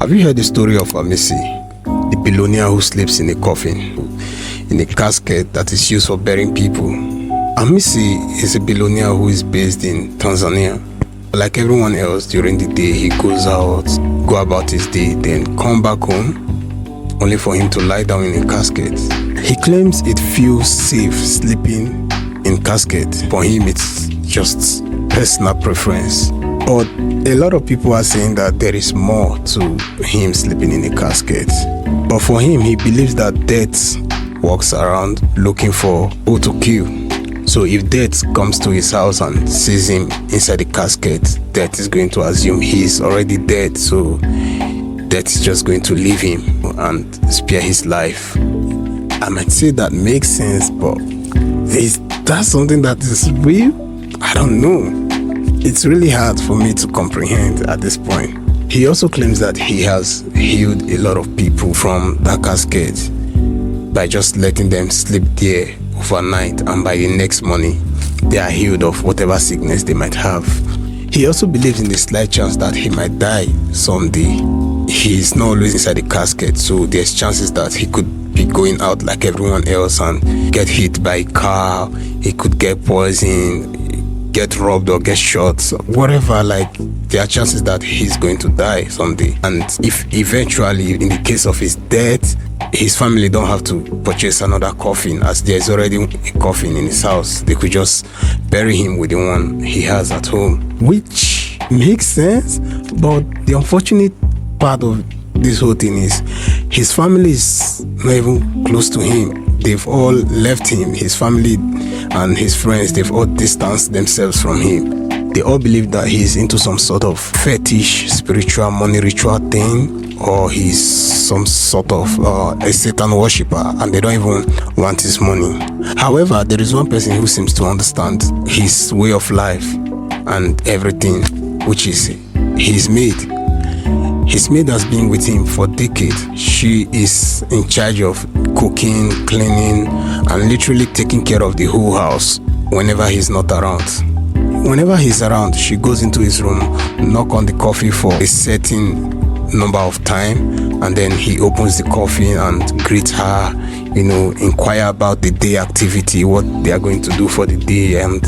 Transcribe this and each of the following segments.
Have you heard the story of Hamisi, the billionaire who sleeps in a coffin, in a casket that is used for burying people? Hamisi is a billionaire who is based in Tanzania. Like everyone else, during the day he goes out, go about his day, then come back home, only for him to lie down in a casket. He claims it feels safe sleeping in casket. For him, it's just personal preference. But a lot of people are saying that there is more to him sleeping in a casket. But for him, he believes that death walks around looking for who to kill. So if death comes to his house and sees him inside the casket, death is going to assume he's already dead. So death is just going to leave him and spare his life. I might say that makes sense, but is that something that is real? I don't know. It's really hard for me to comprehend at this point. He also claims that he has healed a lot of people from that casket by just letting them sleep there overnight, and by the next morning they are healed of whatever sickness they might have. He also believes in the slight chance that he might die someday. He is not always inside the casket, so there's chances that he could be going out like everyone else and get hit by a car. He could get poisoned, get robbed or get shot, whatever. Like, there are chances that he's going to die someday. And if eventually, in the case of his death, his family don't have to purchase another coffin, as there's already a coffin in his house, they could just bury him with the one he has at home, which makes sense. But the unfortunate part of this whole thing is his family is not even close to him. They've all left him. His family and his friends, they've all distanced themselves from him. They all believe that he's into some sort of fetish, spiritual, money ritual thing, or he's some sort of a Satan worshipper, and they don't even want his money. However, there is one person who seems to understand his way of life and everything, which is his maid. His maid has been with him for decades. She is in charge of cooking, cleaning, and literally taking care of the whole house whenever he's not around. Whenever he's around, she goes into his room, knock on the coffee for a certain number of time, and then he opens the coffee and greets her, inquire about the day activity, what they are going to do for the day, and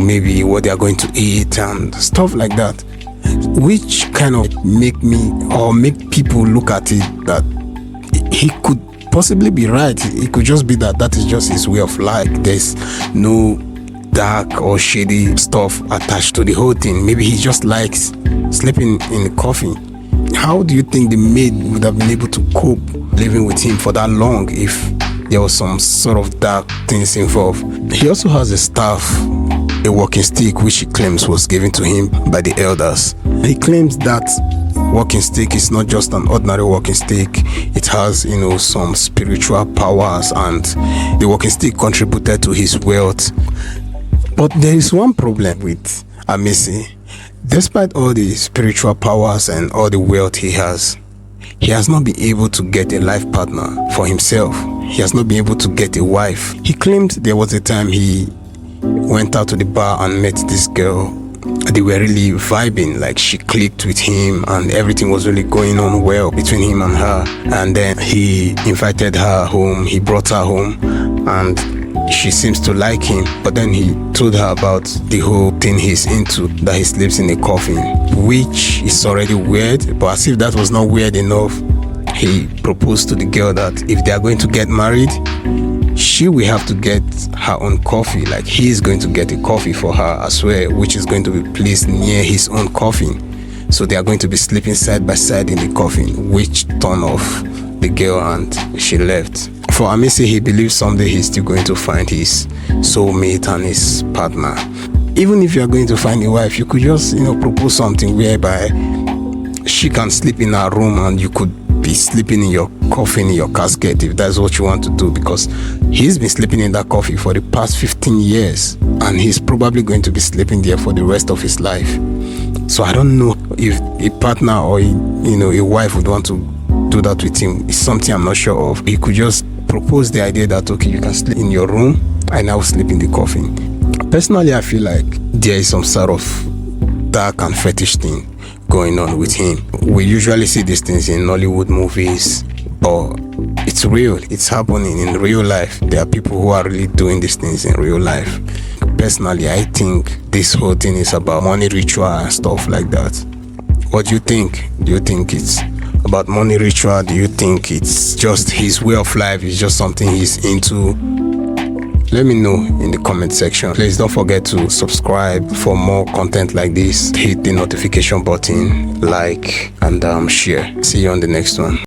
maybe what they are going to eat and stuff like that. Which kind of make people look at it that he could possibly be right. It could just be that is just his way of life. There's no dark or shady stuff attached to the whole thing. Maybe he just likes sleeping in the coffin. How do you think the maid would have been able to cope living with him for that long if there was some sort of dark things involved? He also has a staff, a walking stick, which he claims was given to him by the elders. He claims that walking stick is not just an ordinary walking stick. It has, some spiritual powers, and the walking stick contributed to his wealth. But there is one problem with Hamisi. Despite all the spiritual powers and all the wealth he has not been able to get a life partner for himself. He has not been able to get a wife. He claimed there was a time he went out to the bar and met this girl. They were really vibing, like she clicked with him and everything was really going on well between him and her. And then he invited her home, he brought her home, and she seems to like him. But then he told her about the whole thing he's into, that he sleeps in a coffin, which is already weird. But as if that was not weird enough, he proposed to the girl that if they are going to get married, she will have to get her own coffee. Like, he is going to get a coffee for her as well, which is going to be placed near his own coffin. So they are going to be sleeping side by side in the coffin, which turned off the girl and she left. For Hamisi, he believes someday he's still going to find his soulmate and his partner. Even if you are going to find a wife, you could just, propose something whereby she can sleep in her room and you could be sleeping in your coffin, in your casket, if that's what you want to do, because he's been sleeping in that coffin for the past 15 years and he's probably going to be sleeping there for the rest of his life. So I don't know if a partner or a wife would want to do that with him. It's something I'm not sure of. He could just propose the idea that, okay, you can sleep in your room and I will sleep in the coffin. Personally, I feel like there is some sort of dark and fetish thing going on with him. We usually see these things in Nollywood movies, but it's real. It's happening in real life. There are people who are really doing these things in real life. Personally, I think this whole thing is about money ritual and stuff like that. What do you think? Do you think it's about money ritual? Do you think it's just his way of life? It's just something he's into? Let me know in the comment section. Please don't forget to subscribe for more content like this. Hit the notification button, like, and share. See you on the next one.